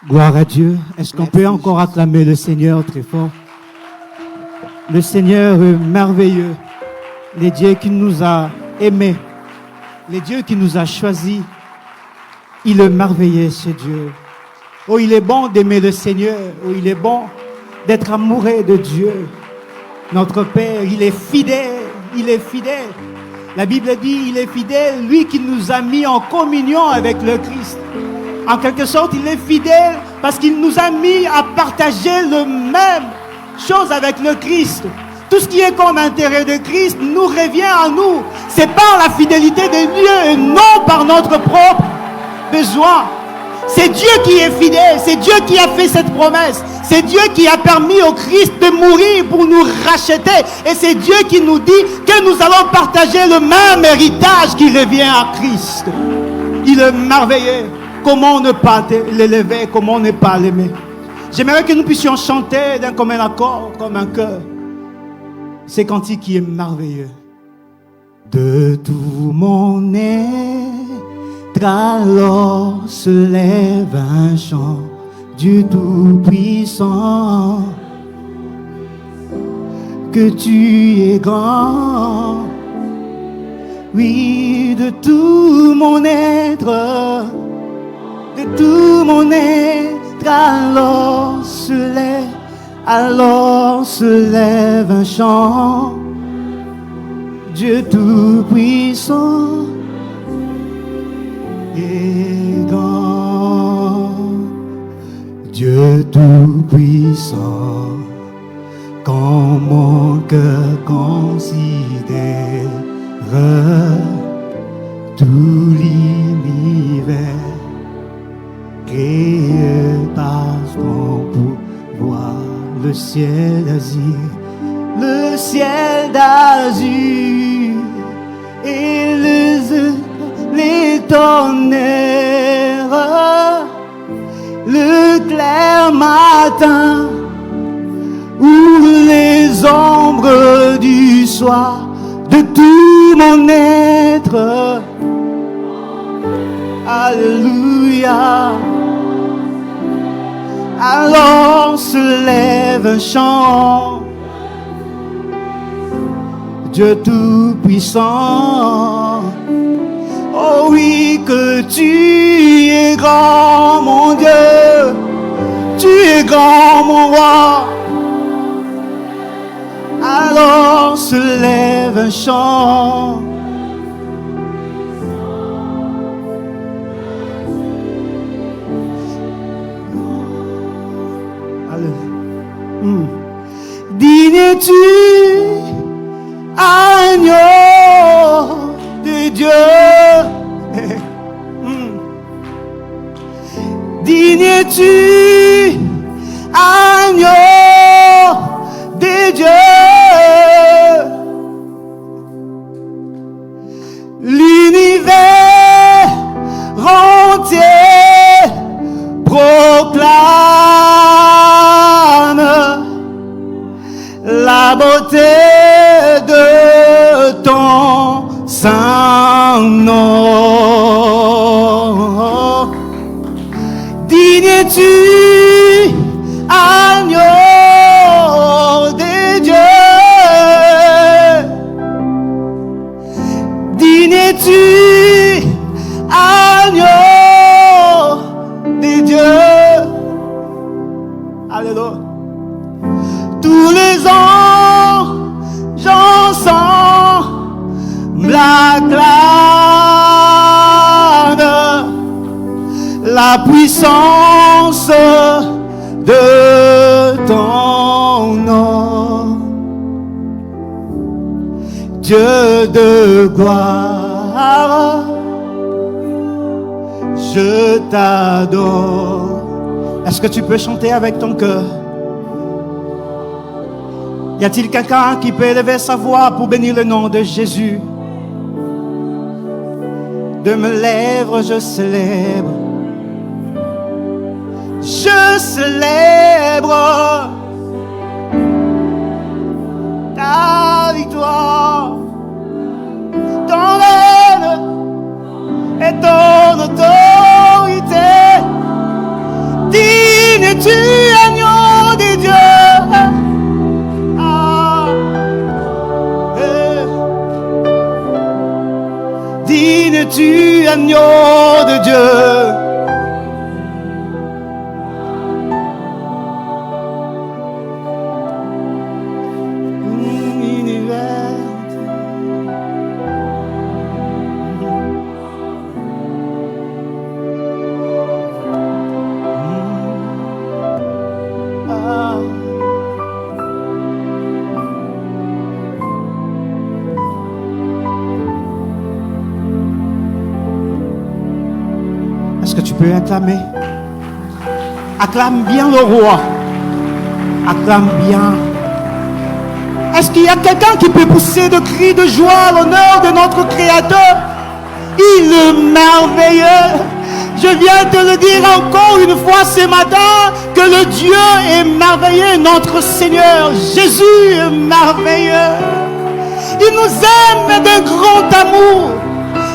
Gloire à Dieu. Est-ce qu'on peut encore acclamer le Seigneur très fort? Le Seigneur merveilleux, le Dieu qui nous a aimés, le Dieu qui nous a choisis. Il est merveilleux, ce Dieu. Oh, il est bon d'aimer le Seigneur. Oh, il est bon d'être amoureux de Dieu. Notre Père, il est fidèle. Il est fidèle. La Bible dit, il est fidèle, lui qui nous a mis en communion avec le Christ. En quelque sorte, il est fidèle parce qu'il nous a mis à partager le même chose avec le Christ. Tout ce qui est comme intérêt de Christ nous revient à nous. C'est par la fidélité de Dieu et non par notre propre besoin. C'est Dieu qui est fidèle. C'est Dieu qui a fait cette promesse. C'est Dieu qui a permis au Christ de mourir pour nous racheter. Et c'est Dieu qui nous dit que nous allons partager le même héritage qui revient à Christ. Il est merveilleux. Comment ne pas l'élever, comment ne pas l'aimer? J'aimerais que nous puissions chanter d'un commun accord, comme un chœur. C'est cantique qui est merveilleux. De tout mon être, alors se lève un chant du Tout-Puissant. Que tu es grand, oui, de tout mon être. De tout mon être, alors se lève un chant. Dieu Tout-Puissant et grand. Dieu Tout-Puissant, quand mon cœur considère tout l'univers créé par ton pouvoir, le ciel d'azur et les tonnerres, le clair matin ou les ombres du soir, de tout mon être. Alléluia. Alors se lève un chant. Dieu Tout-Puissant. Oh oui, que tu es grand, mon Dieu. Tu es grand, mon roi. Alors se lève un chant. Digne-tu, agneau de Dieu? Digne-tu, agneau de Dieu? L'univers entier proclame la beauté de ton saint nom. Digne-tu, agneau de Dieu? Digne-tu, agneau de Dieu? Alléluia. Tous les anges ensemble acclament la puissance de ton nom. Dieu de gloire, je t'adore. Est-ce que tu peux chanter avec ton cœur? Y a-t-il quelqu'un qui peut élever sa voix pour bénir le nom de Jésus? De mes lèvres, je célèbre. Je célèbre ta victoire, ton règne et ton autorité. Dis l'agneau de Dieu. Est-ce que tu peux acclamer? Acclame bien le roi. Acclame bien. Est-ce qu'il y a quelqu'un qui peut pousser de cris de joie à l'honneur de notre Créateur? Il est merveilleux. Je viens te le dire encore une fois ce matin, que le Dieu est merveilleux, notre Seigneur Jésus est merveilleux. Il nous aime d'un grand amour.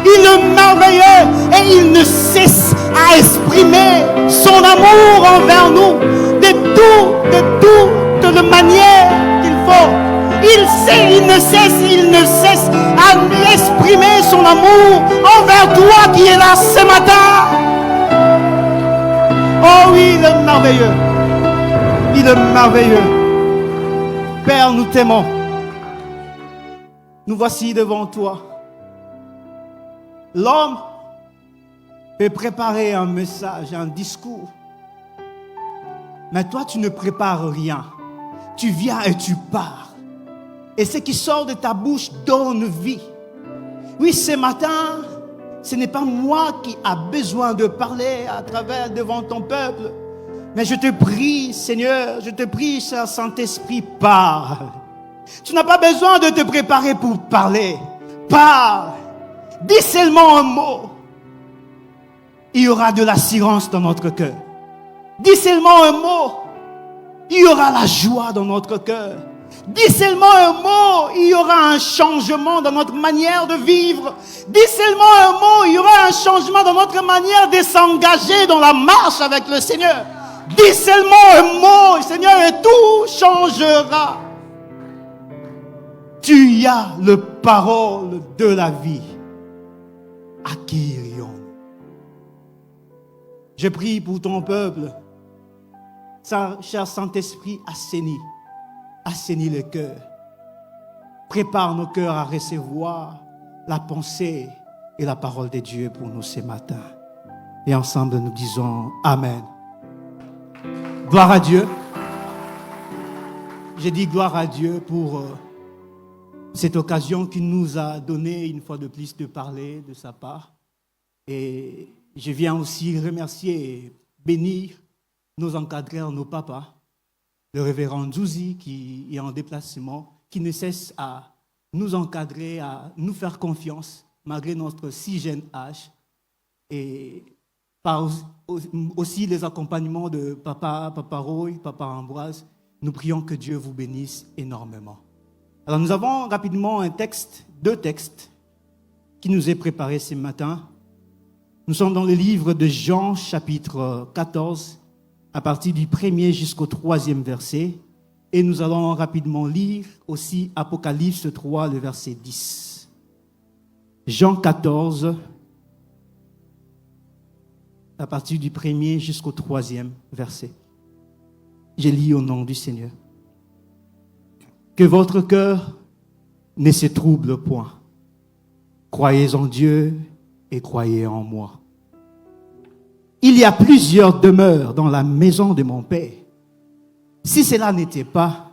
Il est merveilleux et il ne cesse à exprimer son amour envers nous de toutes les manières qu'il faut. Il ne cesse à exprimer son amour envers toi qui es là ce matin. Oh oui, il est merveilleux. Il est merveilleux. Père, nous t'aimons. Nous voici devant toi. L'homme peut préparer un message, un discours. Mais toi, tu ne prépares rien. Tu viens et tu pars. Et ce qui sort de ta bouche donne vie. Oui, ce matin, ce n'est pas moi qui a besoin de parler à travers devant ton peuple. Mais je te prie, Seigneur, je te prie, cher Saint-Esprit, parle. Tu n'as pas besoin de te préparer pour parler. Parle. Dis seulement un mot. Il y aura de l'assurance dans notre cœur. Dis seulement un mot. Il y aura la joie dans notre cœur. Dis seulement un mot. Il y aura un changement dans notre manière de vivre. Dis seulement un mot. Il y aura un changement dans notre manière de s'engager dans la marche avec le Seigneur. Dis seulement un mot, Seigneur, et tout changera. Tu as le parole de la vie. À qui irions-nous? Je prie pour ton peuple. Cher Saint-Esprit, assainis le cœur. Prépare nos cœurs à recevoir la pensée et la parole de Dieu pour nous ce matin. Et ensemble, nous disons Amen. Gloire à Dieu. J'ai dit gloire à Dieu pour cette occasion qu'il nous a donnée une fois de plus de parler de sa part. Et je viens aussi remercier et bénir nos encadreurs, nos papas, le révérend Djouzi qui est en déplacement, qui ne cesse à nous encadrer, à nous faire confiance malgré notre si jeune âge. Et par aussi les accompagnements de Papa Roy, Papa Ambroise, nous prions que Dieu vous bénisse énormément. Alors nous avons rapidement deux textes qui nous est préparé ce matin. Nous sommes dans le livre de Jean, chapitre 14, à partir du 1er jusqu'au 3e verset. Et nous allons rapidement lire aussi Apocalypse 3, le verset 10. Jean 14, à partir du 1er jusqu'au 3e verset. Je lis au nom du Seigneur. Que votre cœur ne se trouble point. Croyez en Dieu et croyez en moi. Il y a plusieurs demeures dans la maison de mon Père. Si cela n'était pas,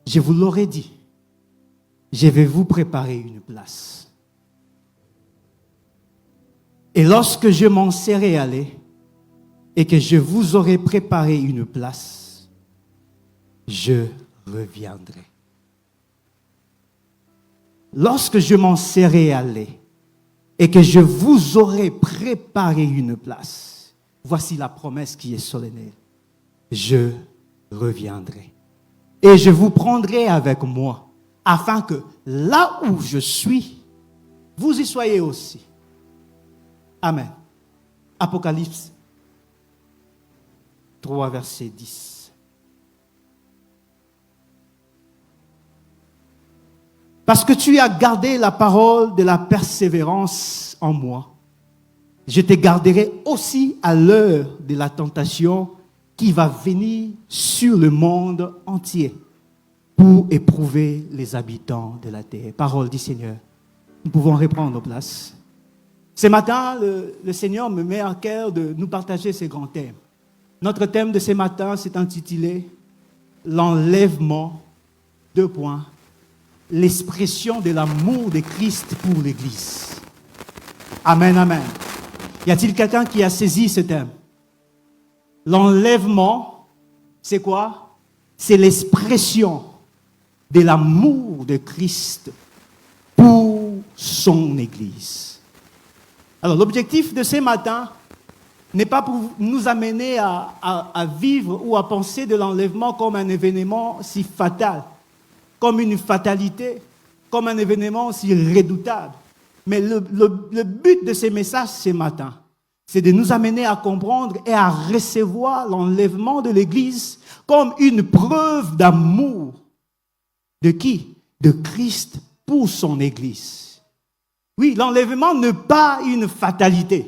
je vous l'aurais dit. Je vais vous préparer une place. Et lorsque je m'en serai allé et que je vous aurai préparé une place, je reviendrai. Lorsque je m'en serai allé et que je vous aurai préparé une place, voici la promesse qui est solennelle. Je reviendrai et je vous prendrai avec moi, afin que là où je suis, vous y soyez aussi. Amen. Apocalypse 3, verset 10. Parce que tu as gardé la parole de la persévérance en moi. Je te garderai aussi à l'heure de la tentation qui va venir sur le monde entier pour éprouver les habitants de la terre. Parole du Seigneur. Nous pouvons reprendre nos places. Ce matin, le Seigneur me met à cœur de nous partager ces grands thèmes. Notre thème de ce matin s'est intitulé « L'enlèvement », l'expression de l'amour de Christ pour l'Église. Amen, amen. Y a-t-il quelqu'un qui a saisi ce thème? L'enlèvement, c'est quoi? C'est l'expression de l'amour de Christ pour son Église. Alors, l'objectif de ce matin n'est pas pour nous amener à vivre ou à penser de l'enlèvement comme un événement si fatal, comme une fatalité, comme un événement si redoutable. Mais le but de ces messages ce matin, c'est de nous amener à comprendre et à recevoir l'enlèvement de l'Église comme une preuve d'amour. De qui? De Christ pour son Église. Oui, l'enlèvement n'est pas une fatalité.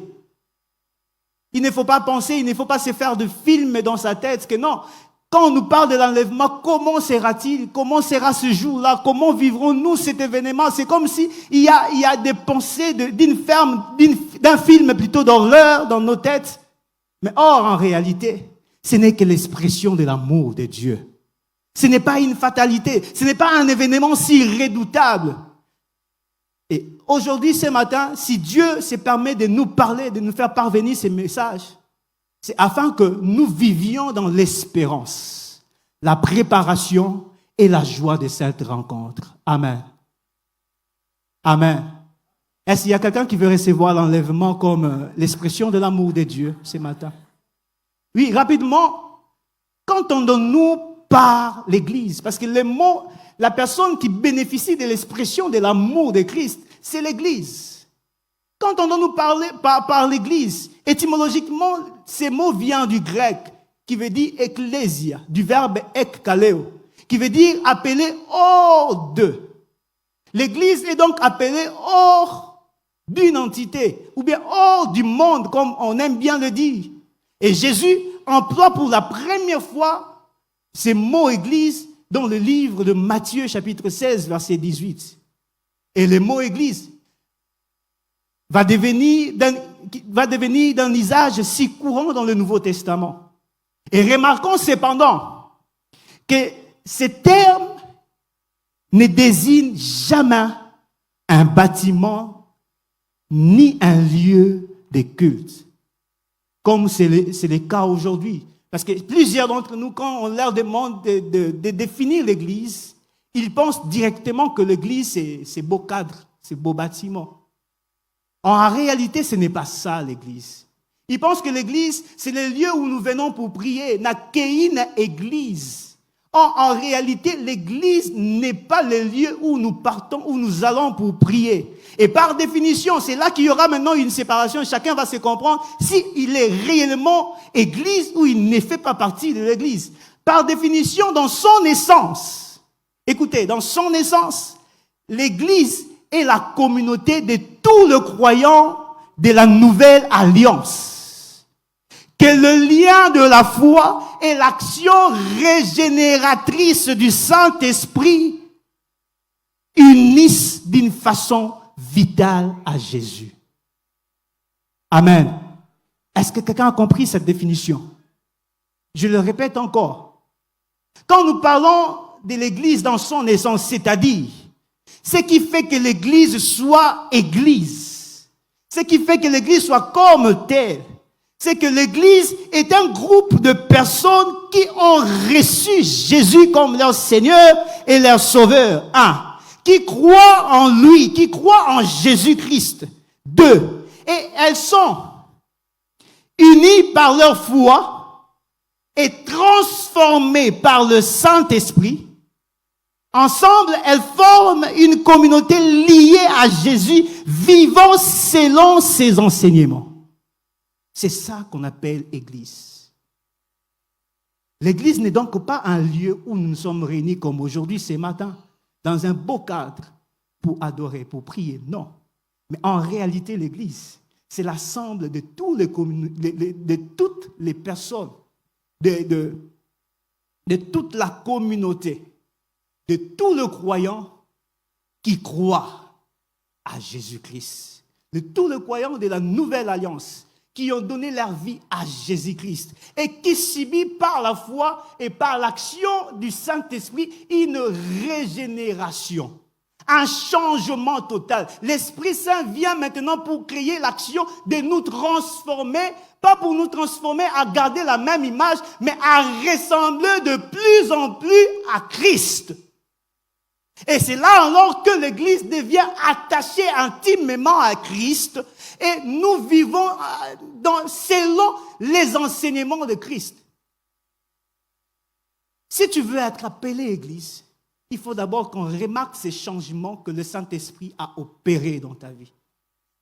Il ne faut pas penser, il ne faut pas se faire de film dans sa tête que non. Quand on nous parle de l'enlèvement, comment sera-t-il? Comment sera ce jour-là? Comment vivrons-nous cet événement? C'est comme si il y a des pensées d'un film plutôt d'horreur dans nos têtes. Mais or, en réalité, ce n'est que l'expression de l'amour de Dieu. Ce n'est pas une fatalité. Ce n'est pas un événement si redoutable. Et aujourd'hui, ce matin, si Dieu se permet de nous parler, de nous faire parvenir ces messages, c'est afin que nous vivions dans l'espérance, la préparation et la joie de cette rencontre. Amen. Amen. Est-ce qu'il y a quelqu'un qui veut recevoir l'enlèvement comme l'expression de l'amour de Dieu ce matin? Oui, rapidement, qu'entendons-nous par l'Église? Parce que le mot, la personne qui bénéficie de l'expression de l'amour de Christ, c'est l'Église. Qu'entendons-nous parler par l'Église? Étymologiquement, ce mot vient du grec, qui veut dire ecclésia, du verbe ekkaleo, qui veut dire appeler hors de. L'Église est donc appelée hors d'une entité, ou bien hors du monde, comme on aime bien le dire. Et Jésus emploie pour la première fois ces mots Église dans le livre de Matthieu, chapitre 16, verset 18. Et le mot Église va devenir d'un usage si courant dans le Nouveau Testament. Et remarquons cependant que ce terme ne désigne jamais un bâtiment ni un lieu de culte, comme c'est le cas aujourd'hui. Parce que plusieurs d'entre nous, quand on leur demande de définir l'Église, ils pensent directement que l'Église, c'est beau cadre, c'est beau bâtiment. En réalité, ce n'est pas ça l'Église. Ils pensent que l'Église, c'est le lieu où nous venons pour prier. N'accueillir Église. En réalité, l'Église n'est pas le lieu où nous partons, où nous allons pour prier. Et par définition, c'est là qu'il y aura maintenant une séparation. Chacun va se comprendre s'il est réellement Église ou il ne fait pas partie de l'Église. Par définition, dans son essence, écoutez, dans son essence, l'Église est la communauté de tous les croyants de la nouvelle alliance. Que le lien de la foi et l'action régénératrice du Saint-Esprit unissent d'une façon vitale à Jésus. Amen. Est-ce que quelqu'un a compris cette définition? Je le répète encore. Quand nous parlons de l'Église dans son essence, c'est-à-dire ce qui fait que l'Église soit Église, ce qui fait que l'Église soit comme telle, c'est que l'Église est un groupe de personnes qui ont reçu Jésus comme leur Seigneur et leur Sauveur. 1. Qui croient en lui, qui croient en Jésus-Christ. 2. Et elles sont unies par leur foi et transformées par le Saint-Esprit. Ensemble, elles forment une communauté liée à Jésus, vivant selon ses enseignements. C'est ça qu'on appelle Église. L'Église n'est donc pas un lieu où nous sommes réunis comme aujourd'hui, ce matin, dans un beau cadre pour adorer, pour prier. Non. Mais en réalité, l'Église, c'est l'ensemble de, de toutes les personnes, de toute la communauté, de tous les croyants qui croient à Jésus-Christ. De tous les croyants de la nouvelle alliance qui ont donné leur vie à Jésus-Christ et qui subissent par la foi et par l'action du Saint-Esprit une régénération, un changement total. L'Esprit Saint vient maintenant pour créer l'action de nous transformer, pas pour nous transformer à garder la même image, mais à ressembler de plus en plus à Christ. Et c'est là alors que l'Église devient attachée intimement à Christ et nous vivons selon les enseignements de Christ. Si tu veux être appelé Église, il faut d'abord qu'on remarque ces changements que le Saint-Esprit a opérés dans ta vie.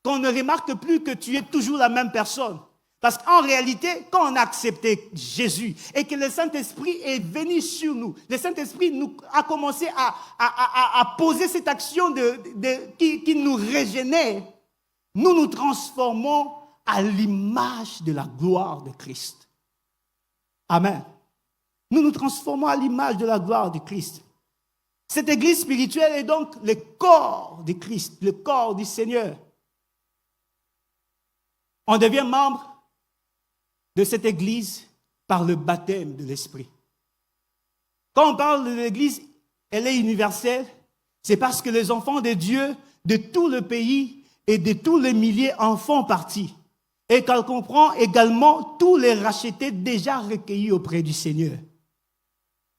Qu'on ne remarque plus que tu es toujours la même personne. Parce qu'en réalité, quand on a accepté Jésus et que le Saint-Esprit est venu sur nous, le Saint-Esprit a commencé à poser cette action qui nous régénère, nous nous transformons à l'image de la gloire de Christ. Amen. Nous nous transformons à l'image de la gloire de Christ. Cette église spirituelle est donc le corps de Christ, le corps du Seigneur. On devient membre de cette église par le baptême de l'Esprit. Quand on parle de l'église, elle est universelle, c'est parce que les enfants de Dieu de tout le pays et de tous les milliers en font partie. Et qu'elle comprend également tous les rachetés déjà recueillis auprès du Seigneur.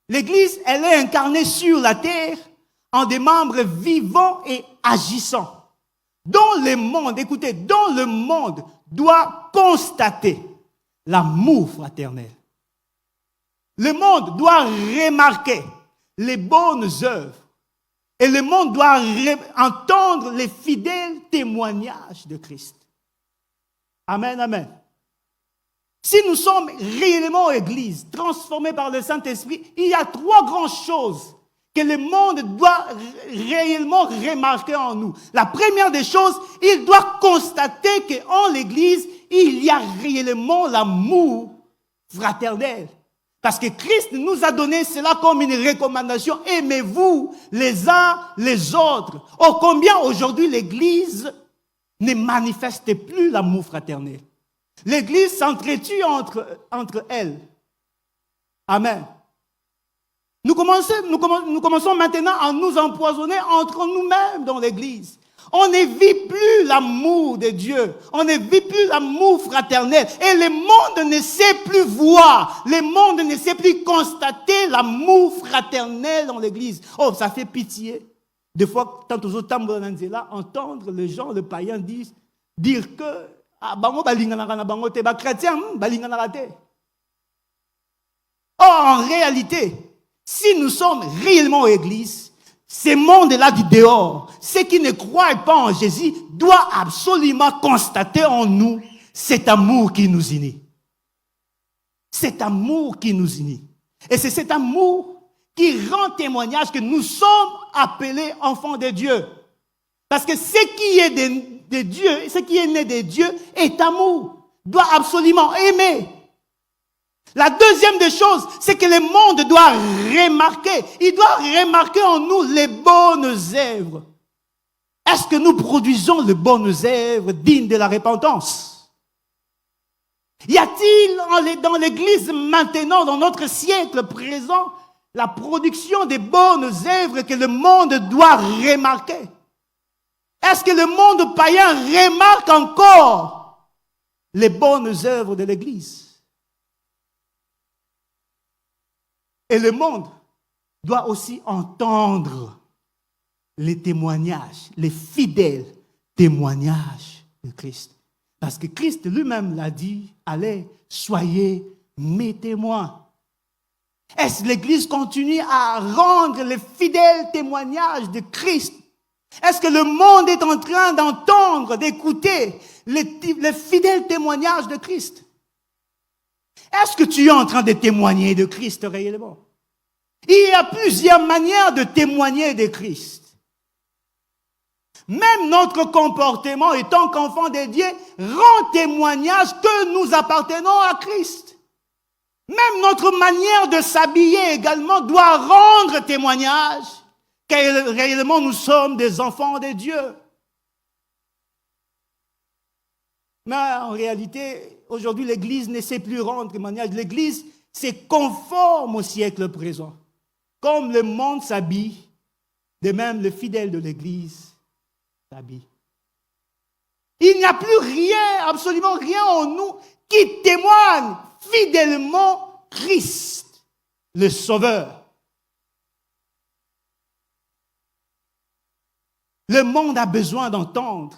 L'église, elle est incarnée sur la terre en des membres vivants et agissants. Dont le monde, écoutez, dont le monde doit constater l'amour fraternel. Le monde doit remarquer les bonnes œuvres. Et le monde doit entendre les fidèles témoignages de Christ. Amen, amen. Si nous sommes réellement Église, transformée par le Saint-Esprit, il y a trois grandes choses que le monde doit réellement remarquer en nous. La première des choses, il doit constater qu'en l'Église, il y a réellement l'amour fraternel. Parce que Christ nous a donné cela comme une recommandation. Aimez-vous les uns les autres. Oh, combien aujourd'hui l'Église ne manifeste plus l'amour fraternel. L'Église s'entretue entre elles. Amen. Nous commençons maintenant à nous empoisonner entre nous-mêmes dans l'Église. On ne vit plus l'amour de Dieu. On ne vit plus l'amour fraternel. Et le monde ne sait plus voir. Le monde ne sait plus constater l'amour fraternel dans l'Église. Oh, ça fait pitié. Des fois, tant aux autres entendre les gens, les païens dire que en réalité, si nous sommes réellement Église, ce monde-là du dehors, ceux qui ne croient pas en Jésus, doivent absolument constater en nous cet amour qui nous unit. Cet amour qui nous unit. Et c'est cet amour qui rend témoignage que nous sommes appelés enfants de Dieu. Parce que ce qui est de Dieu, ce qui est né de Dieu est amour, doit absolument aimer. La deuxième des choses, c'est que le monde doit remarquer, il doit remarquer en nous les bonnes œuvres. Est-ce que nous produisons les bonnes œuvres dignes de la repentance? Y a-t-il dans l'Église maintenant, dans notre siècle présent, la production des bonnes œuvres que le monde doit remarquer? Est-ce que le monde païen remarque encore les bonnes œuvres de l'Église? Et le monde doit aussi entendre les témoignages, les fidèles témoignages de Christ. Parce que Christ lui-même l'a dit, allez, soyez mes témoins. Est-ce que l'Église continue à rendre les fidèles témoignages de Christ? Est-ce que le monde est en train d'entendre, d'écouter les fidèles témoignages de Christ? Est-ce que tu es en train de témoigner de Christ réellement? Il y a plusieurs manières de témoigner de Christ. Même notre comportement, étant qu'enfant de Dieu, rend témoignage que nous appartenons à Christ. Même notre manière de s'habiller également doit rendre témoignage que réellement nous sommes des enfants de Dieu. Mais en réalité, aujourd'hui, l'Église ne sait plus rendre témoignage. L'Église se conforme au siècle présent. Comme le monde s'habille, de même le fidèle de l'Église s'habille. Il n'y a plus rien, absolument rien en nous qui témoigne fidèlement Christ, le Sauveur. Le monde a besoin d'entendre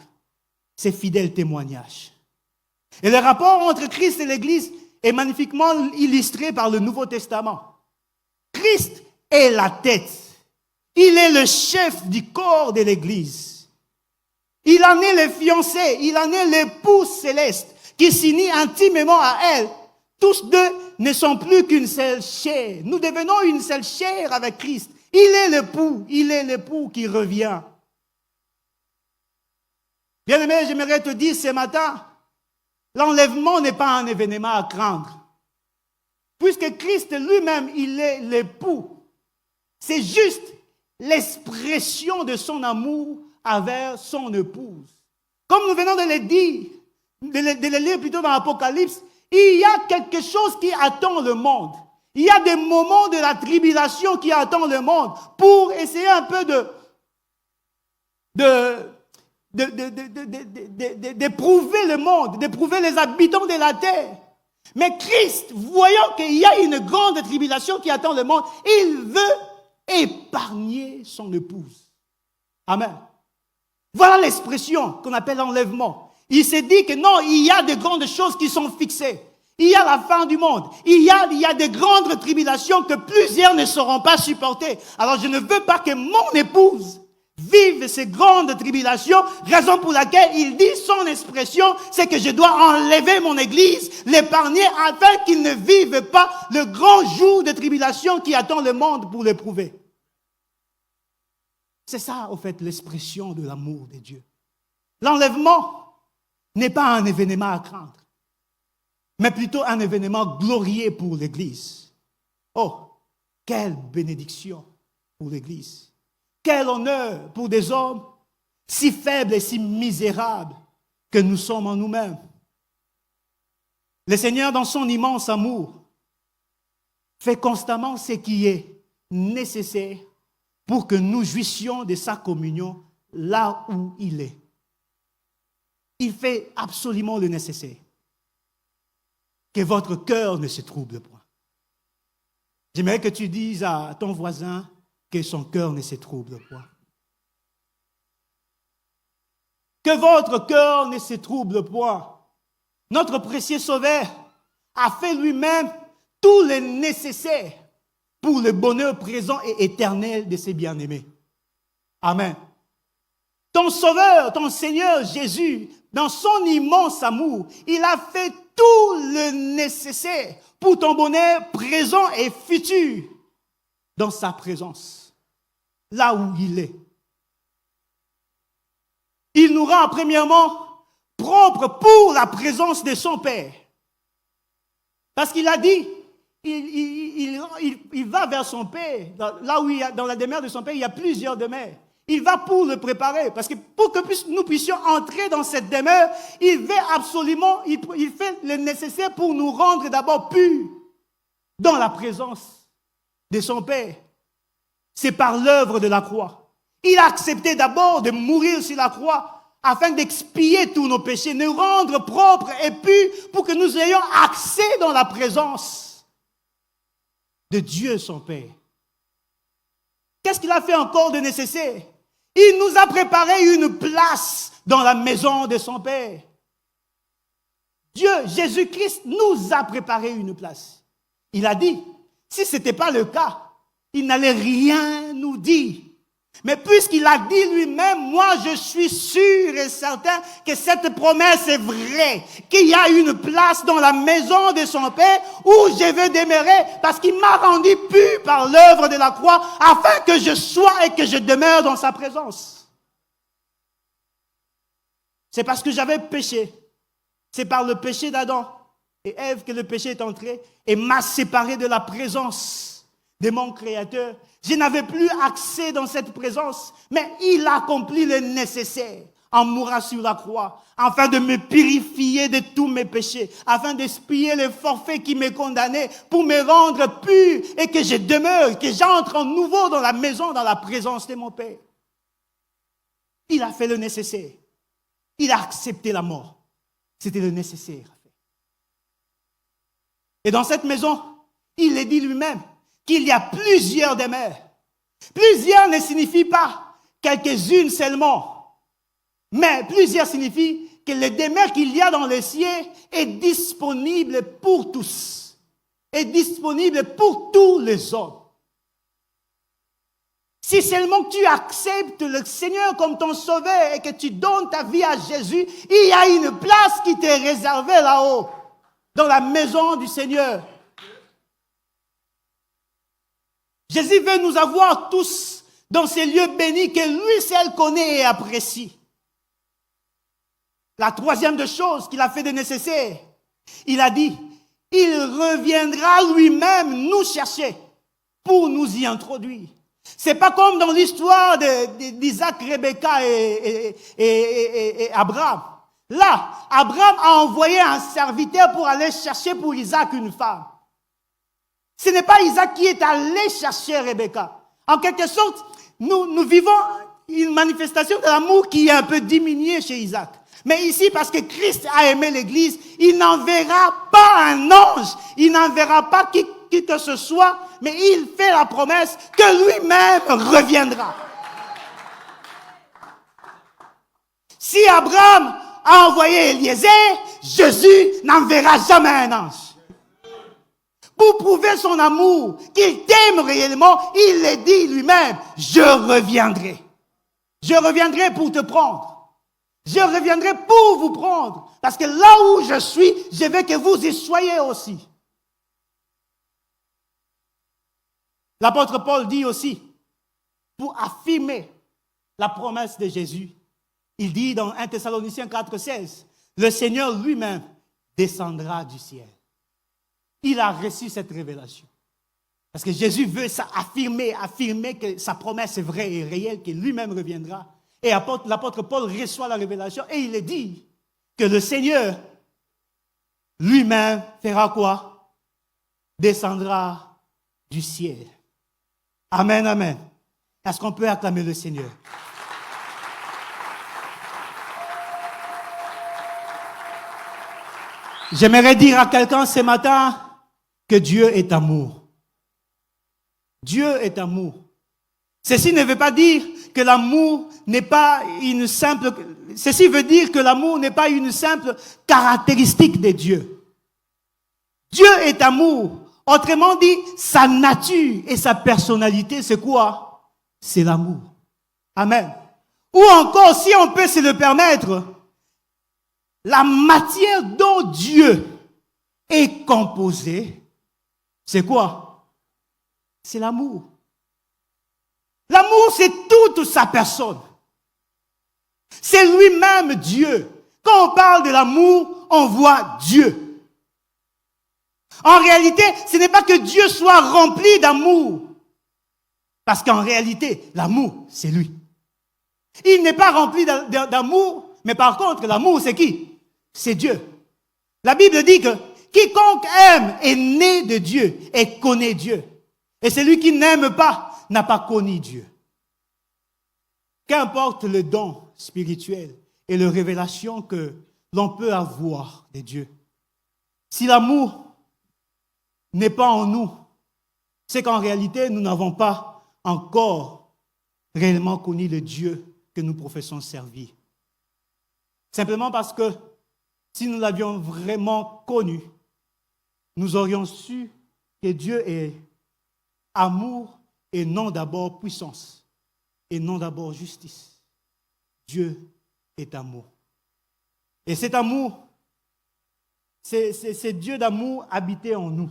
ces fidèles témoignages. Et le rapport entre Christ et l'Église est magnifiquement illustré par le Nouveau Testament. Christ est la tête. Il est le chef du corps de l'Église. Il en est le fiancé, il en est l'époux céleste qui s'unit intimement à elle. Tous deux ne sont plus qu'une seule chair. Nous devenons une seule chair avec Christ. Il est l'époux qui revient. Bien-aimé, j'aimerais te dire ce matin, l'enlèvement n'est pas un événement à craindre. Puisque Christ lui-même, il est l'époux. C'est juste l'expression de son amour envers son épouse. Comme nous venons de le dire, de le lire plutôt dans l'Apocalypse, il y a quelque chose qui attend le monde. Il y a des moments de la tribulation qui attendent le monde pour essayer un peu d'éprouver le monde, d'éprouver les habitants de la terre. Mais Christ, voyant qu'il y a une grande tribulation qui attend le monde, il veut épargner son épouse. Amen. Voilà l'expression qu'on appelle l'enlèvement. Il s'est dit que non, il y a de grandes choses qui sont fixées. Il y a la fin du monde. Il y a de grandes tribulations que plusieurs ne sauront pas supporter. Alors je ne veux pas que mon épouse vive ces grandes tribulations, raison pour laquelle il dit son expression, c'est que je dois enlever mon église, l'épargner afin qu'il ne vive pas le grand jour de tribulation qui attend le monde pour l'éprouver. C'est ça, au fait, l'expression de l'amour de Dieu. L'enlèvement n'est pas un événement à craindre, mais plutôt un événement glorieux pour l'Église. Oh, quelle bénédiction pour l'Église. Quel honneur pour des hommes si faibles et si misérables que nous sommes en nous-mêmes. Le Seigneur, dans son immense amour, fait constamment ce qui est nécessaire pour que nous jouissions de sa communion là où il est. Il fait absolument le nécessaire. Que votre cœur ne se trouble point. J'aimerais que tu dises à ton voisin que son cœur ne se trouble point. Que votre cœur ne se trouble point. Notre précieux Sauveur a fait lui-même tout le nécessaire pour le bonheur présent et éternel de ses bien-aimés. Amen. Ton Sauveur, ton Seigneur Jésus, dans son immense amour, il a fait tout le nécessaire pour ton bonheur présent et futur dans sa présence, là où il est. Il nous rend premièrement propres pour la présence de son Père. Parce qu'il a dit, il va vers son Père, là où dans la demeure de son Père, il y a plusieurs demeures. Il va pour le préparer, parce que pour que nous puissions entrer dans cette demeure, il veut absolument, il fait le nécessaire pour nous rendre d'abord purs dans la présence de son Père. C'est par l'œuvre de la croix. Il a accepté d'abord de mourir sur la croix afin d'expier tous nos péchés, nous rendre propres et purs pour que nous ayons accès dans la présence de Dieu son Père. Qu'est-ce qu'il a fait encore de nécessaire? Il nous a préparé une place dans la maison de son Père. Dieu, Jésus-Christ, nous a préparé une place. Il a dit, si ce n'était pas le cas, il n'allait rien nous dire. Mais puisqu'il a dit lui-même, moi je suis sûr et certain que cette promesse est vraie, qu'il y a une place dans la maison de son Père où je vais demeurer parce qu'il m'a rendu pur par l'œuvre de la croix afin que je sois et que je demeure dans sa présence. C'est parce que j'avais péché. C'est par le péché d'Adam et Ève que le péché est entré et m'a séparé de la présence de mon Créateur. Je n'avais plus accès dans cette présence, mais il a accompli le nécessaire en mourant sur la croix, afin de me purifier de tous mes péchés, afin d'expier le forfait qui me condamnait, pour me rendre pur et que je demeure, que j'entre en nouveau dans la maison, dans la présence de mon Père. Il a fait le nécessaire. Il a accepté la mort. C'était le nécessaire. Et dans cette maison, il est dit lui-même qu'il y a plusieurs demeures. Plusieurs ne signifie pas quelques-unes seulement, mais plusieurs signifie que le demeure qu'il y a dans les cieux est disponible pour tous, est disponible pour tous les hommes. Si seulement tu acceptes le Seigneur comme ton sauveur et que tu donnes ta vie à Jésus, il y a une place qui t'est réservée là-haut, dans la maison du Seigneur. Jésus veut nous avoir tous dans ces lieux bénis que lui seul connaît et apprécie. La troisième des choses qu'il a fait de nécessaire, il a dit, il reviendra lui-même nous chercher pour nous y introduire. C'est pas comme dans l'histoire d'Isaac, Rebecca et Abraham. Là, Abraham a envoyé un serviteur pour aller chercher pour Isaac une femme. Ce n'est pas Isaac qui est allé chercher Rebecca. En quelque sorte, nous vivons une manifestation de l'amour qui est un peu diminuée chez Isaac. Mais ici, parce que Christ a aimé l'Église, il n'enverra pas un ange, il n'enverra pas qui que ce soit, mais il fait la promesse que lui-même reviendra. Si Abraham a envoyé Eliezer, Jésus n'enverra jamais un ange. Pour prouver son amour, qu'il t'aime réellement, il le dit lui-même, je reviendrai. Je reviendrai pour te prendre. Je reviendrai pour vous prendre. Parce que là où je suis, je veux que vous y soyez aussi. L'apôtre Paul dit aussi, pour affirmer la promesse de Jésus, il dit dans 1 Thessaloniciens 4,16, le Seigneur lui-même descendra du ciel. Il a reçu cette révélation. Parce que Jésus veut ça affirmer que sa promesse est vraie et réelle, qu'il lui-même reviendra. Et l'apôtre Paul reçoit la révélation et il est dit que le Seigneur lui-même fera quoi? Descendra du ciel. Amen, amen. Est-ce qu'on peut acclamer le Seigneur? J'aimerais dire à quelqu'un ce matin que Dieu est amour. Dieu est amour. Ceci ne veut pas dire que l'amour n'est pas une simple... Ceci veut dire que l'amour n'est pas une simple caractéristique de Dieu. Dieu est amour. Autrement dit, sa nature et sa personnalité, c'est quoi? C'est l'amour. Amen. Ou encore, si on peut se le permettre, la matière dont Dieu est composé, c'est quoi? C'est l'amour. L'amour, c'est toute sa personne. C'est lui-même Dieu. Quand on parle de l'amour, on voit Dieu. En réalité, ce n'est pas que Dieu soit rempli d'amour. Parce qu'en réalité, l'amour, c'est lui. Il n'est pas rempli d'amour, mais par contre, l'amour, c'est qui? C'est Dieu. La Bible dit que quiconque aime est né de Dieu et connaît Dieu. Et celui qui n'aime pas n'a pas connu Dieu. Qu'importe le don spirituel et la révélation que l'on peut avoir de Dieu, si l'amour n'est pas en nous, c'est qu'en réalité, nous n'avons pas encore réellement connu le Dieu que nous professons servir. Simplement parce que si nous l'avions vraiment connu, nous aurions su que Dieu est amour et non d'abord puissance, et non d'abord justice. Dieu est amour. Et cet amour, c'est Dieu d'amour habité en nous.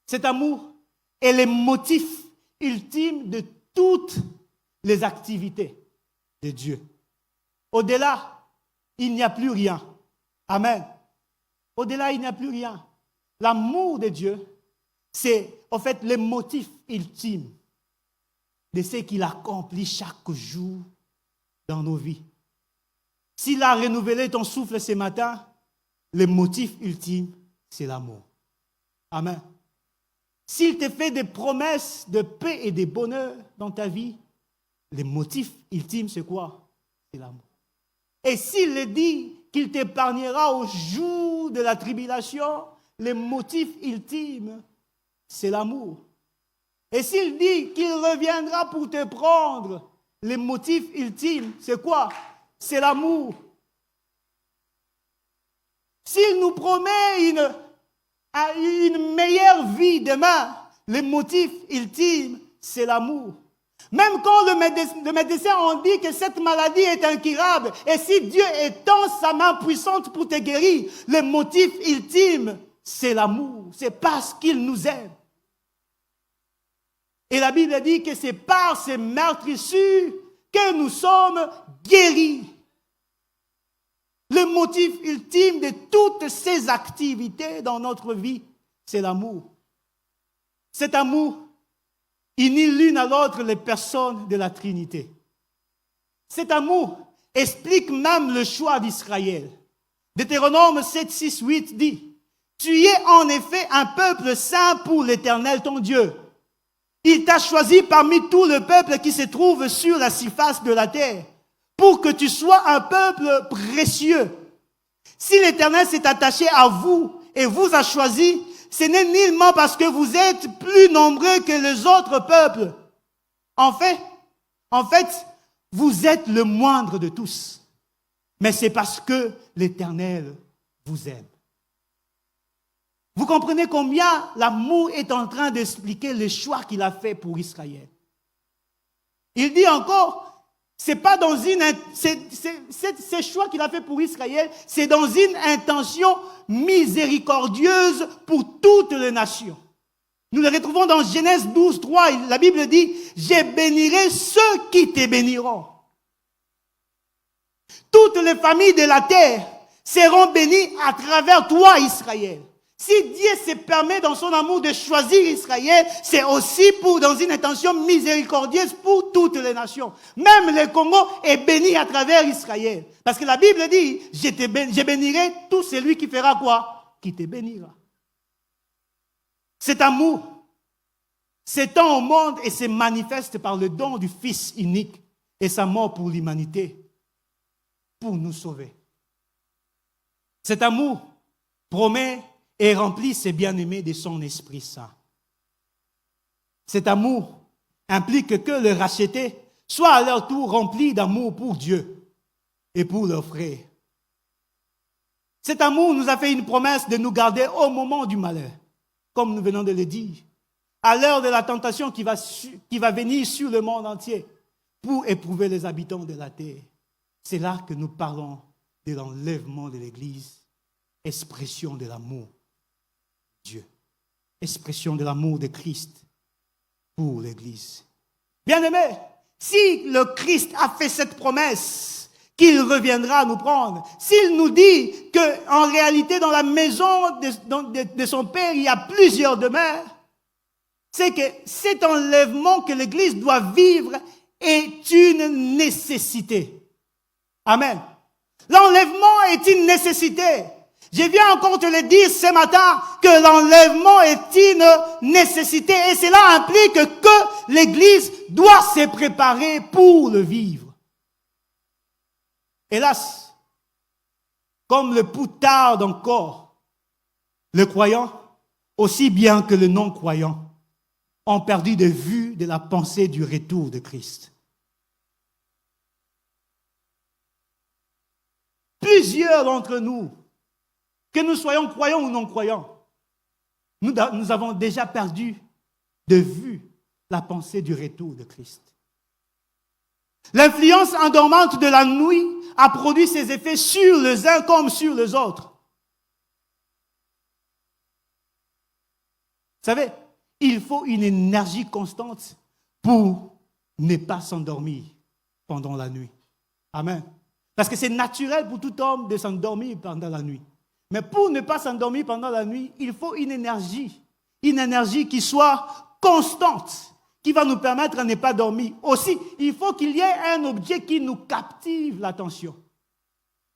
Cet amour est le motif ultime de toutes les activités de Dieu. Au-delà, il n'y a plus rien. Amen. Au-delà, il n'y a plus rien. L'amour de Dieu, c'est en fait le motif ultime de ce qu'il accomplit chaque jour dans nos vies. S'il a renouvelé ton souffle ce matin, le motif ultime, c'est l'amour. Amen. S'il te fait des promesses de paix et de bonheur dans ta vie, le motif ultime, c'est quoi? C'est l'amour. Et s'il dit qu'il t'épargnera au jour de la tribulation, le motif ultime, c'est l'amour. Et s'il dit qu'il reviendra pour te prendre, le motif ultime, c'est quoi? C'est l'amour. S'il nous promet une meilleure vie demain, le motif ultime, c'est l'amour. Même quand le médecin on dit que cette maladie est incurable, et si Dieu étend sa main puissante pour te guérir, le motif ultime, c'est l'amour. C'est parce qu'il nous aime. Et la Bible dit que c'est par ces meurtrissures que nous sommes guéris. Le motif ultime de toutes ces activités dans notre vie, c'est l'amour. Cet amour unit l'une à l'autre les personnes de la Trinité. Cet amour explique même le choix d'Israël. Deutéronome 7, 6, 8 dit « Tu es en effet un peuple saint pour l'Éternel ton Dieu. Il t'a choisi parmi tout le peuple qui se trouve sur la surface de la terre, pour que tu sois un peuple précieux. Si l'Éternel s'est attaché à vous et vous a choisi, ce n'est nullement parce que vous êtes plus nombreux que les autres peuples. En fait, vous êtes le moindre de tous. Mais c'est parce que l'Éternel vous aime. Vous comprenez combien l'amour est en train d'expliquer le choix qu'il a fait pour Israël. Il dit encore, c'est pas dans ce choix qu'il a fait pour Israël, c'est dans une intention miséricordieuse pour toutes les nations. Nous le retrouvons dans Genèse 12, 3. La Bible dit, « Je bénirai ceux qui te béniront. » Toutes les familles de la terre seront bénies à travers toi, Israël. Si Dieu se permet dans son amour de choisir Israël, c'est aussi dans une intention miséricordieuse pour toutes les nations. Même le Congo est béni à travers Israël. Parce que la Bible dit, je bénirai tout celui qui fera quoi? Qui te bénira. Cet amour s'étend au monde et se manifeste par le don du Fils unique et sa mort pour l'humanité, pour nous sauver. Cet amour promet et remplit ses bien-aimés de son Esprit Saint. Cet amour implique que les rachetés soient à leur tour remplis d'amour pour Dieu et pour leurs frères. Cet amour nous a fait une promesse de nous garder au moment du malheur, comme nous venons de le dire, à l'heure de la tentation qui va venir sur le monde entier pour éprouver les habitants de la terre. C'est là que nous parlons de l'enlèvement de l'Église, expression de l'amour. Dieu, expression de l'amour de Christ pour l'Église. Bien-aimés, si le Christ a fait cette promesse qu'il reviendra nous prendre, s'il nous dit qu'en réalité dans la maison de son Père il y a plusieurs demeures, c'est que cet enlèvement que l'Église doit vivre est une nécessité. Amen. L'enlèvement est une nécessité. Je viens encore te le dire ce matin que l'enlèvement est une nécessité et cela implique que l'Église doit se préparer pour le vivre. Hélas, comme le pouls tarde encore, le croyant, aussi bien que le non-croyant, ont perdu de vue de la pensée du retour de Christ. Plusieurs d'entre nous, que nous soyons croyants ou non-croyants, nous avons déjà perdu de vue la pensée du retour de Christ. L'influence endormante de la nuit a produit ses effets sur les uns comme sur les autres. Vous savez, il faut une énergie constante pour ne pas s'endormir pendant la nuit. Amen. Parce que c'est naturel pour tout homme de s'endormir pendant la nuit. Mais pour ne pas s'endormir pendant la nuit, il faut une énergie qui soit constante, qui va nous permettre de ne pas dormir. Aussi, il faut qu'il y ait un objet qui nous captive l'attention.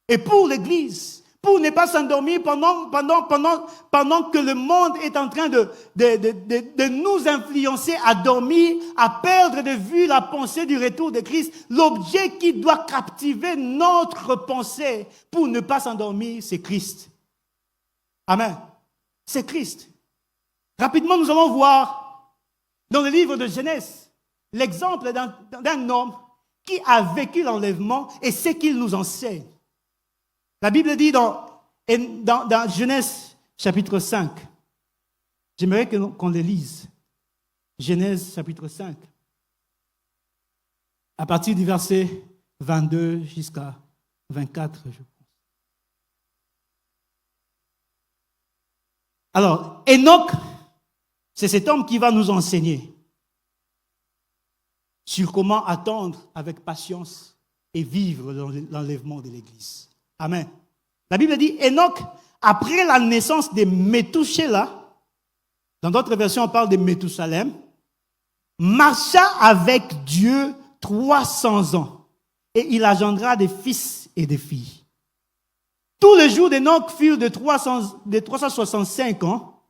Et pour l'Église, pour ne pas s'endormir pendant que le monde est en train de nous influencer à dormir, à perdre de vue la pensée du retour de Christ, l'objet qui doit captiver notre pensée pour ne pas s'endormir, c'est Christ. Amen. C'est Christ. Rapidement, nous allons voir dans le livre de Genèse l'exemple d'un homme qui a vécu l'enlèvement et ce qu'il nous enseigne. La Bible dit dans Genèse chapitre 5, j'aimerais qu'on le lise, Genèse chapitre 5, à partir du verset 22 jusqu'à 24, je pense. Alors, Enoch, c'est cet homme qui va nous enseigner sur comment attendre avec patience et vivre l'enlèvement de l'Église. Amen. La Bible dit, Enoch, après la naissance de Méthusélah, dans d'autres versions on parle de Méthusalem, marcha avec Dieu 300 ans et il engendra des fils et des filles. Tous les jours d'Enoch furent de 365 ans.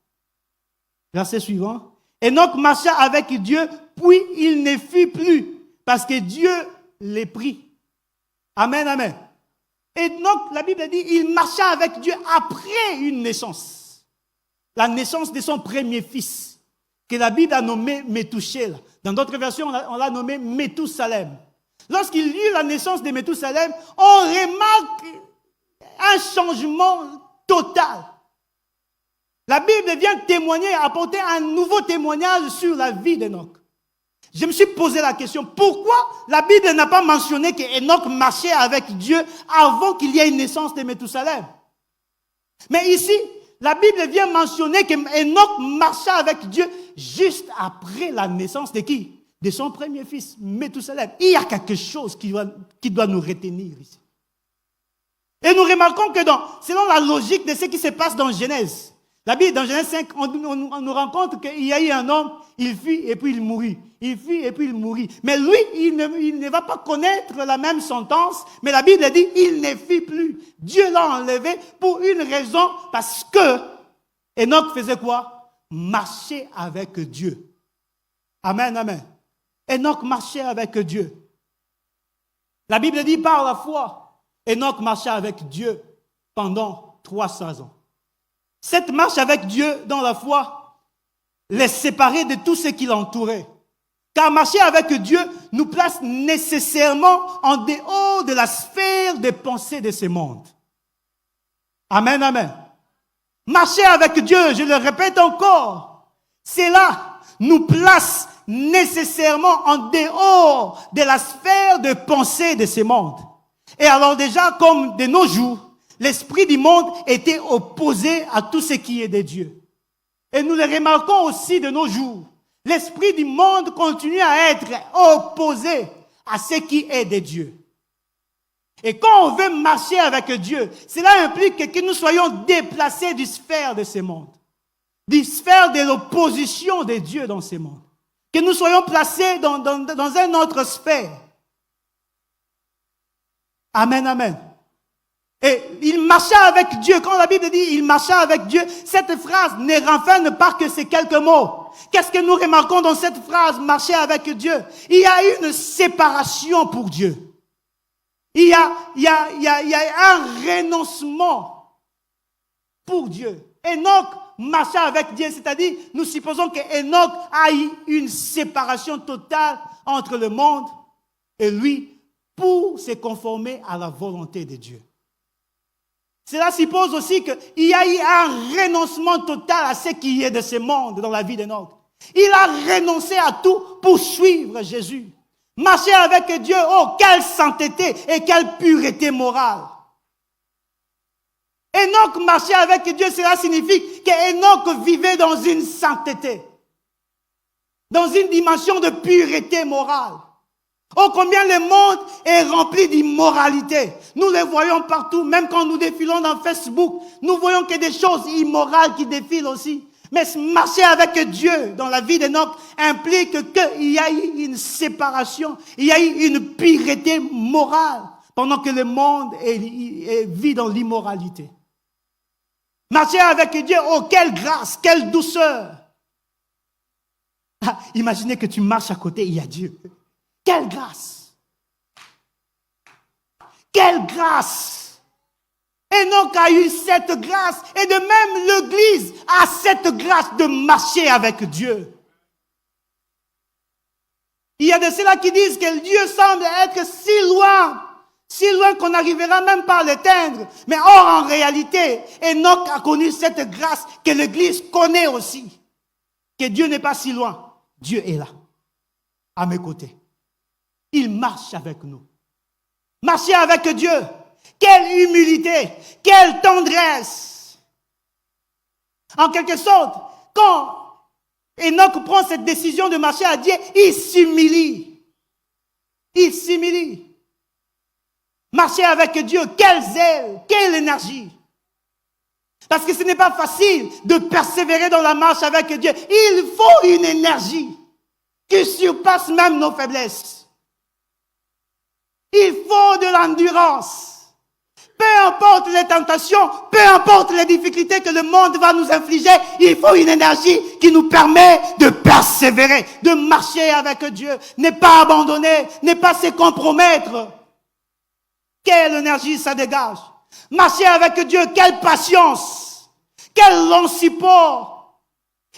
Verset suivant. Enoch marcha avec Dieu, puis il ne fut plus, parce que Dieu les prit. Amen, amen. Enoch, la Bible dit, il marcha avec Dieu après une naissance. La naissance de son premier fils, que la Bible a nommé Méthusélah. Dans d'autres versions, on l'a nommé Méthusalem. Lorsqu'il eut la naissance de Méthusalem, on remarque un changement total. La Bible vient témoigner, apporter un nouveau témoignage sur la vie d'Enoch. Je me suis posé la question, pourquoi la Bible n'a pas mentionné qu'Enoch marchait avec Dieu avant qu'il y ait une naissance de Méthusalem? Mais ici, la Bible vient mentionner qu'Enoch marcha avec Dieu juste après la naissance de qui? De son premier fils, Méthusalem. Il y a quelque chose qui doit nous retenir ici. Et nous remarquons que selon la logique de ce qui se passe dans Genèse, la Bible, dans Genèse 5, on nous rend compte qu'il y a eu un homme, il fuit et puis il mourut. Il fuit et puis il mourut. Mais lui, il ne va pas connaître la même sentence, mais la Bible dit, il ne fuit plus. Dieu l'a enlevé pour une raison, parce que Enoch faisait quoi? Marcher avec Dieu. Amen, amen. Enoch marchait avec Dieu. La Bible dit, par la foi, Enoch marcha avec Dieu pendant 300 ans. Cette marche avec Dieu dans la foi les séparait de tout ce qui l'entourait. Car marcher avec Dieu nous place nécessairement en dehors de la sphère des pensées de ce monde. Amen, amen. Marcher avec Dieu, je le répète encore, cela nous place nécessairement en dehors de la sphère de pensée de ce monde. Et alors déjà, comme de nos jours, l'esprit du monde était opposé à tout ce qui est de Dieu. Et nous le remarquons aussi de nos jours. L'esprit du monde continue à être opposé à ce qui est de Dieu. Et quand on veut marcher avec Dieu, cela implique que nous soyons déplacés du sphère de ce monde. Du sphère de l'opposition de Dieu dans ce monde. Que nous soyons placés dans une autre sphère. Amen, amen. Et il marcha avec Dieu. Quand la Bible dit il marcha avec Dieu, cette phrase ne renferme pas que ces quelques mots. Qu'est-ce que nous remarquons dans cette phrase, marcher avec Dieu? Il y a une séparation pour Dieu. Il y a un renoncement pour Dieu. Enoch marcha avec Dieu, c'est-à-dire, nous supposons qu'Enoch a eu une séparation totale entre le monde et lui pour se conformer à la volonté de Dieu. Cela suppose aussi qu'il y a eu un renoncement total à ce qui est de ce monde dans la vie d'Enoch. Il a renoncé à tout pour suivre Jésus. Marcher avec Dieu, oh, quelle sainteté et quelle pureté morale. Enoch marchait avec Dieu, cela signifie qu'Enoch vivait dans une sainteté, dans une dimension de pureté morale. Oh, combien le monde est rempli d'immoralité. Nous les voyons partout, même quand nous défilons dans Facebook, nous voyons qu'il y a des choses immorales qui défilent aussi. Mais marcher avec Dieu dans la vie d'Enoch implique qu'il y a eu une séparation, il y a eu une pureté morale pendant que le monde vit dans l'immoralité. Marcher avec Dieu, oh quelle grâce, quelle douceur. Ah, imaginez que tu marches à côté, il y a Dieu. Quelle grâce! Quelle grâce! Enoch a eu cette grâce et de même l'Église a cette grâce de marcher avec Dieu. Il y a de ceux-là qui disent que Dieu semble être si loin qu'on n'arrivera même pas à l'atteindre. Mais or, en réalité, Enoch a connu cette grâce que l'Église connaît aussi. Que Dieu n'est pas si loin. Dieu est là, à mes côtés. Il marche avec nous. Marcher avec Dieu. Quelle humilité, quelle tendresse. En quelque sorte, quand Enoch prend cette décision de marcher à Dieu, il s'humilie. Il s'humilie. Marcher avec Dieu, quel zèle, quelle énergie. Parce que ce n'est pas facile de persévérer dans la marche avec Dieu. Il faut une énergie qui surpasse même nos faiblesses. Il faut de l'endurance. Peu importe les tentations, peu importe les difficultés que le monde va nous infliger, il faut une énergie qui nous permet de persévérer, de marcher avec Dieu, ne pas abandonner, ne pas se compromettre. Quelle énergie ça dégage. Marcher avec Dieu, quelle patience, quel long support.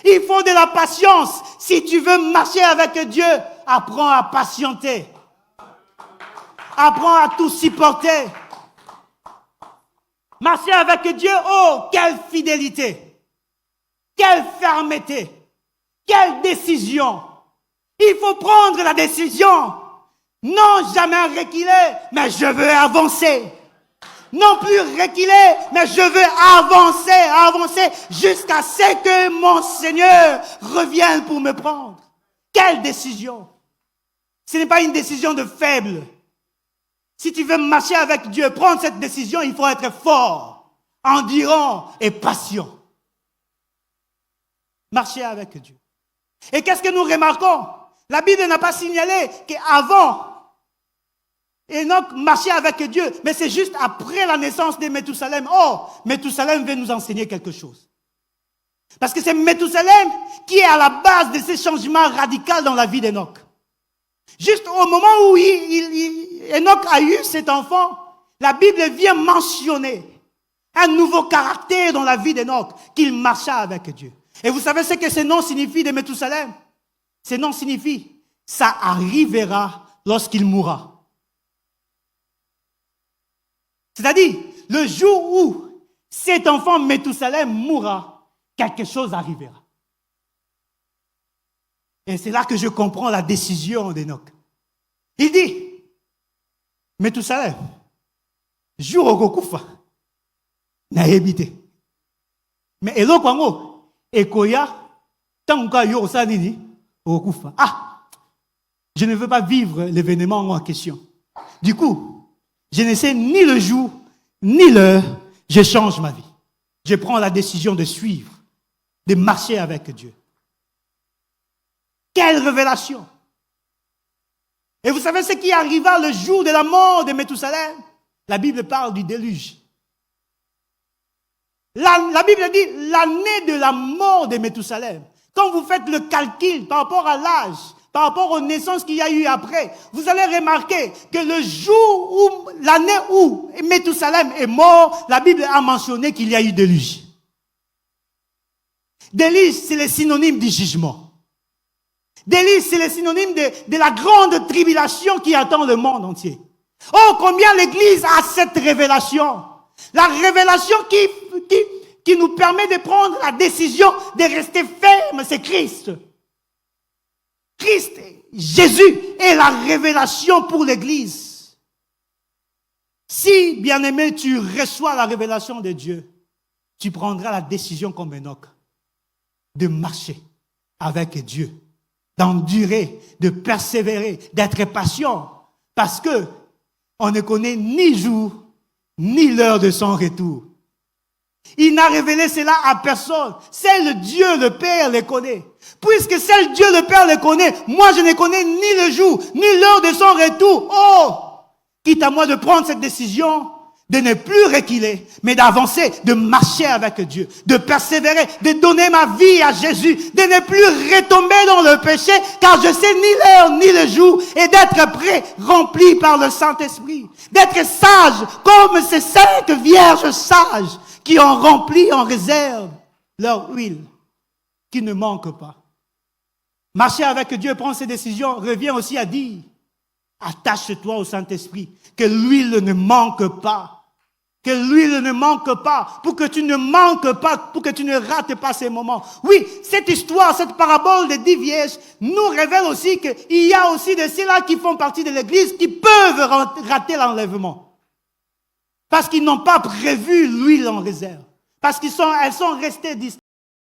Il faut de la patience. Si tu veux marcher avec Dieu, apprends à patienter. Apprends à tout supporter. Marcher avec Dieu, oh, quelle fidélité, quelle fermeté, quelle décision. Il faut prendre la décision. Non jamais reculer, mais je veux avancer. Non plus reculer, mais je veux avancer jusqu'à ce que mon Seigneur revienne pour me prendre. Quelle décision. Ce n'est pas une décision de faible. Si tu veux marcher avec Dieu, prendre cette décision, il faut être fort, endurant et patient. Marcher avec Dieu. Et qu'est-ce que nous remarquons? La Bible n'a pas signalé qu'avant, Enoch marchait avec Dieu, mais c'est juste après la naissance de Méthusalem. Oh, Méthusalem veut nous enseigner quelque chose. Parce que c'est Méthusalem qui est à la base de ces changements radicaux dans la vie d'Enoch. Juste au moment où Enoch a eu cet enfant, la Bible vient mentionner un nouveau caractère dans la vie d'Enoch, qu'il marcha avec Dieu. Et vous savez ce que ce nom signifie de Méthusalem? Ce nom signifie, ça arrivera lorsqu'il mourra. C'est-à-dire, le jour où cet enfant Méthusalem mourra, quelque chose arrivera. Et c'est là que je comprends la décision d'Enoch. Il dit, Méthusalem, jour au Gokufa, n'a habité. Mais Elok Wango, Ekoya, Tanguka Yo Sanini, au Gokufa. Ah, je ne veux pas vivre l'événement en question. Du coup, je ne sais ni le jour, ni l'heure, je change ma vie. Je prends la décision de suivre, de marcher avec Dieu. Quelle révélation! Et vous savez ce qui arriva le jour de la mort de Méthusalem? La Bible parle du déluge. La Bible dit l'année de la mort de Méthusalem. Quand vous faites le calcul par rapport à l'âge, par rapport aux naissances qu'il y a eu après, vous allez remarquer que le jour où, l'année où Méthusalem est mort, la Bible a mentionné qu'il y a eu déluge. Déluge, c'est le synonyme du jugement. Déluge, c'est le synonyme de la grande tribulation qui attend le monde entier. Oh, combien l'Église a cette révélation. La révélation qui nous permet de prendre la décision de rester ferme, c'est Christ. Christ, Jésus est la révélation pour l'Église. Si, bien-aimé, tu reçois la révélation de Dieu, tu prendras la décision comme Enoch de marcher avec Dieu d'endurer, de persévérer, d'être patient, parce que on ne connaît ni jour, ni l'heure de son retour. Il n'a révélé cela à personne. Seul Dieu le Père le connaît. Puisque seul Dieu le Père le connaît, moi je ne connais ni le jour, ni l'heure de son retour. Oh! Quitte à moi de prendre cette décision, de ne plus reculer, mais d'avancer, de marcher avec Dieu, de persévérer, de donner ma vie à Jésus, de ne plus retomber dans le péché, car je sais ni l'heure ni le jour, et d'être prêt, rempli par le Saint-Esprit, d'être sage comme ces 5 vierges sages qui ont rempli en réserve leur huile, qui ne manque pas. Marcher avec Dieu, prendre ses décisions, revient aussi à dire, attache-toi au Saint-Esprit, que l'huile ne manque pas. Que l'huile ne manque pas, pour que tu ne manques pas, pour que tu ne rates pas ces moments. Oui, cette histoire, cette parabole des 10 vierges nous révèle aussi qu'il y a aussi de ceux-là qui font partie de l'Église qui peuvent rater l'enlèvement. Parce qu'ils n'ont pas prévu l'huile en réserve. Parce elles sont restées